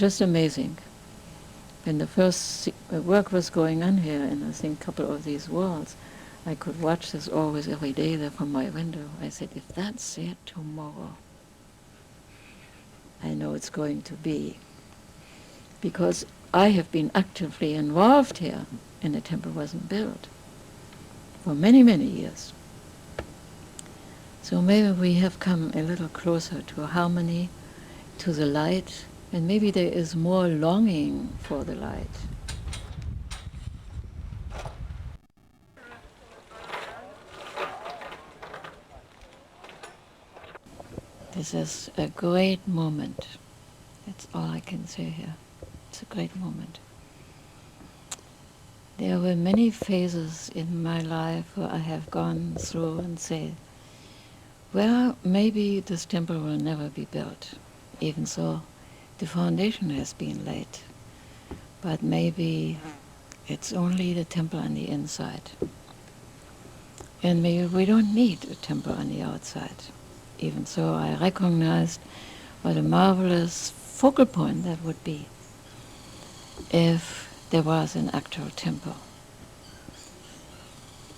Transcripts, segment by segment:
just amazing. When the first work was going on here, and I think a couple of these walls, I could watch this always every day there from my window. I said, if that's it tomorrow, I know it's going to be. Because I have been actively involved here, and the temple wasn't built for many, many years. So maybe we have come a little closer to harmony, to the light, and maybe there is more longing for the light. This is a great moment. That's all I can say here. It's a great moment. There were many phases in my life where I have gone through and said, well, maybe this temple will never be built, even so the foundation has been laid. But maybe it's only the temple on the inside. And maybe we don't need a temple on the outside. Even so, I recognized what a marvelous focal point that would be if there was an actual temple.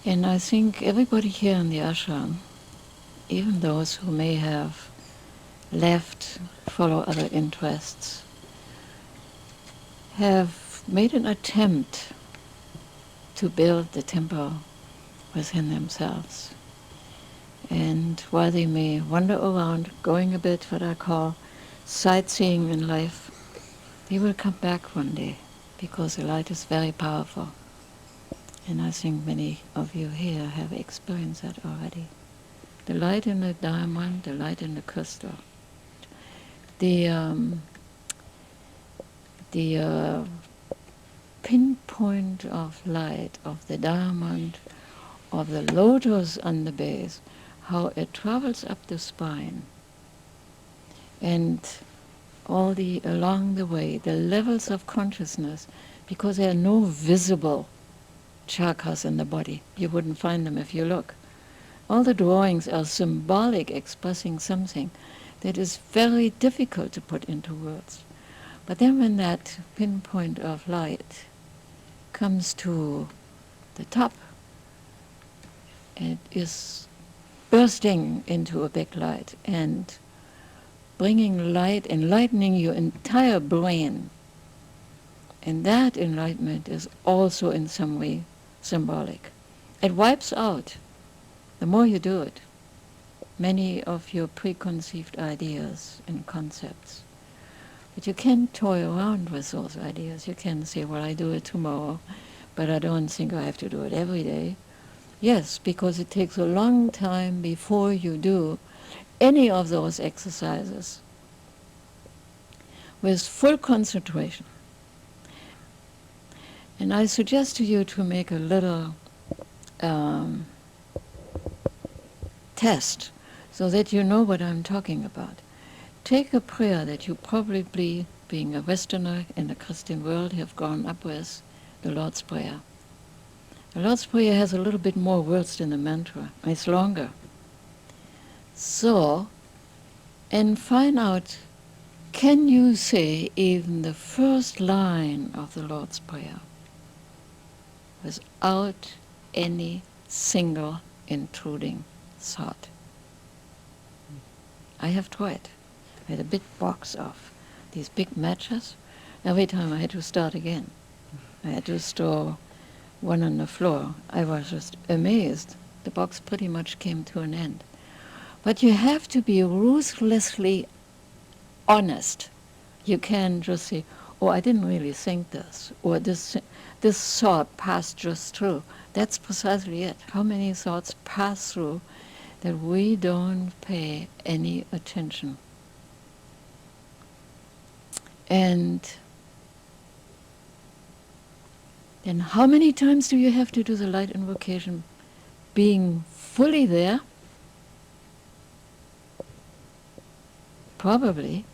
And I think everybody here in the ashram, even those who may have left, follow other interests, have made an attempt to build the temple within themselves. And while they may wander around, going a bit what I call sightseeing in life, they will come back one day, because the light is very powerful. And I think many of you here have experienced that already. The light in the diamond, the light in the crystal. The pinpoint of light of the diamond, of the lotus on the base, how it travels up the spine, and all along the way, the levels of consciousness, because there are no visible chakras in the body. You wouldn't find them if you look. All the drawings are symbolic, expressing something that is very difficult to put into words. But then when that pinpoint of light comes to the top, it is bursting into a big light and bringing light, enlightening your entire brain. And that enlightenment is also in some way symbolic. It wipes out, the more you do it, many of your preconceived ideas and concepts. But you can't toy around with those ideas. You can say, well, I do it tomorrow, but I don't think I have to do it every day. Yes, because it takes a long time before you do any of those exercises with full concentration. And I suggest to you to make a little test so that you know what I'm talking about. Take a prayer that you probably, being a Westerner in the Christian world, have grown up with, the Lord's Prayer. The Lord's Prayer has a little bit more words than the mantra. It's longer. So, and find out, can you say even the first line of the Lord's Prayer without any single intruding thought? I have tried. I had a big box of these big matches. Every time I had to start again. I had to store one on the floor. I was just amazed. The box pretty much came to an end. But you have to be ruthlessly honest. You can't just say, oh, I didn't really think this, or this thought passed just through. That's precisely it. How many thoughts pass through that we don't pay any attention? And then how many times do you have to do the light invocation being fully there? Probably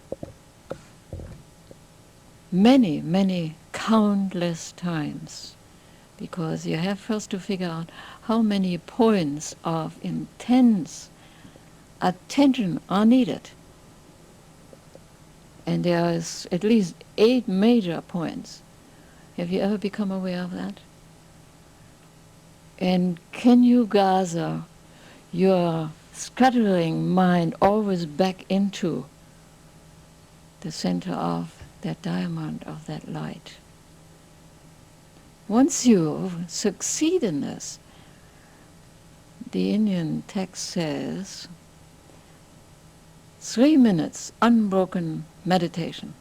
many, many, countless times, because you have first to figure out how many points of intense attention are needed. And there is at least 8 major points. Have you ever become aware of that? And can you gather your scattering mind always back into the center of that diamond, of that light? Once you succeed in this, the Indian text says 3 minutes unbroken meditation.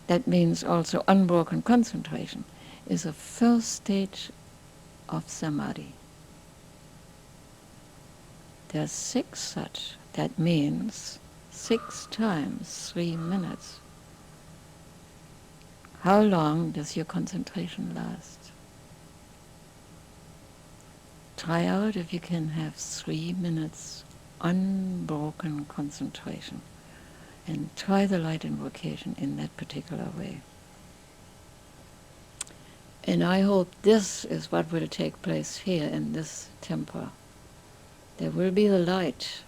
That means also unbroken concentration is a first stage of samadhi. There's 6 such. That means 6 times 3 minutes. How long does your concentration last? Try out if you can have 3 minutes unbroken concentration, and try the light invocation in that particular way. And I hope this is what will take place here in this temple. There will be the light.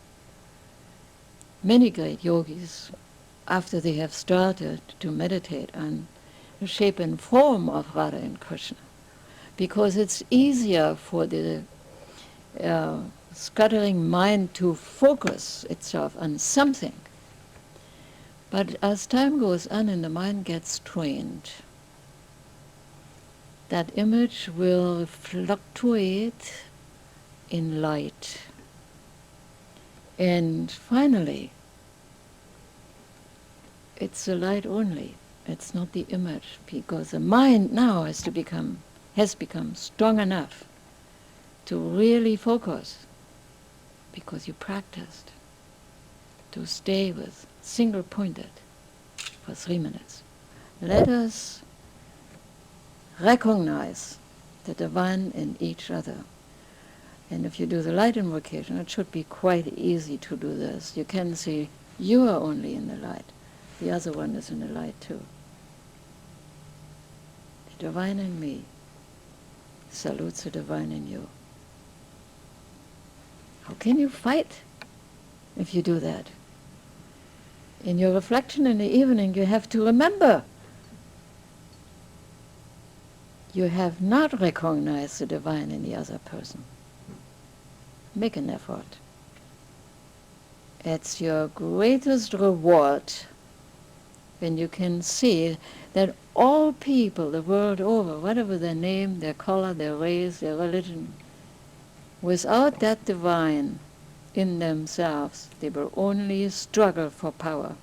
Many great yogis, after they have started to meditate on the shape and form of Radha and Krishna, because it's easier for the scattering mind to focus itself on something. But as time goes on and the mind gets trained, that image will fluctuate in light. And finally, it's the light only. It's not the image, because the mind now has become strong enough to really focus, because you practiced to stay with single-pointed for 3 minutes. Let us recognize the divine in each other. And if you do the light invocation, it should be quite easy to do this. You can see you are only in the light. The other one is in the light too. The divine in me salutes the divine in you. How can you fight if you do that? In your reflection in the evening, you have to remember you have not recognized the divine in the other person. Make an effort. It's your greatest reward when you can see that all people the world over, whatever their name, their color, their race, their religion, without that divine in themselves, they will only struggle for power.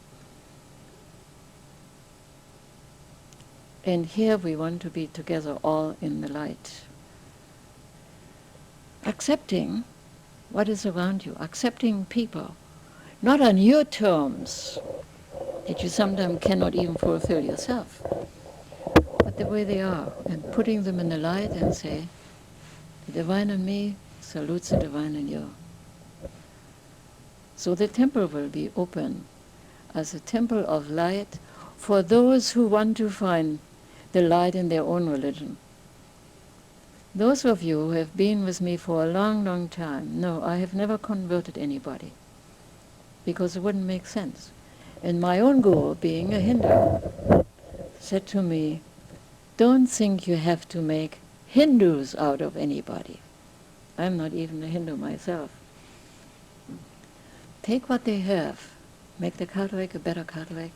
And here we want to be together all in the light. Accepting what is around you, accepting people, not on your terms, that you sometimes cannot even fulfill yourself, but the way they are, and putting them in the light and say, the divine in me salutes the divine in you. So the temple will be open as a temple of light for those who want to find the light in their own religion. Those of you who have been with me for a long, long time know I have never converted anybody, because it wouldn't make sense. And my own guru, being a Hindu, said to me, don't think you have to make Hindus out of anybody. I'm not even a Hindu myself. Take what they have, make the Catholic a better Catholic,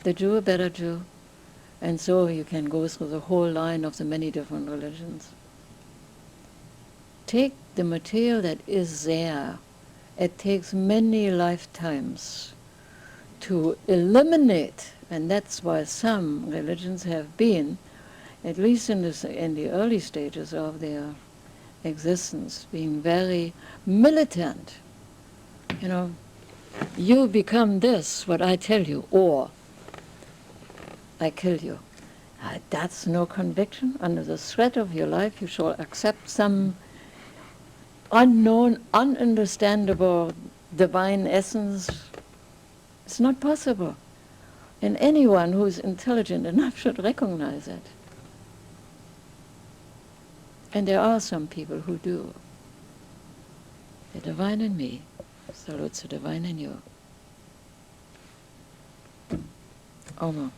the Jew a better Jew, and so you can go through the whole line of the many different religions. Take the material that is there. It takes many lifetimes to eliminate, and that's why some religions have been, at least in the early stages of their existence, being very militant. You know, you become this, what I tell you, or I kill you. That's no conviction. Under the threat of your life, you shall accept some unknown, ununderstandable divine essence. It's not possible. And anyone who is intelligent enough should recognize it. And there are some people who do. The divine in me salutes the divine in you. Over.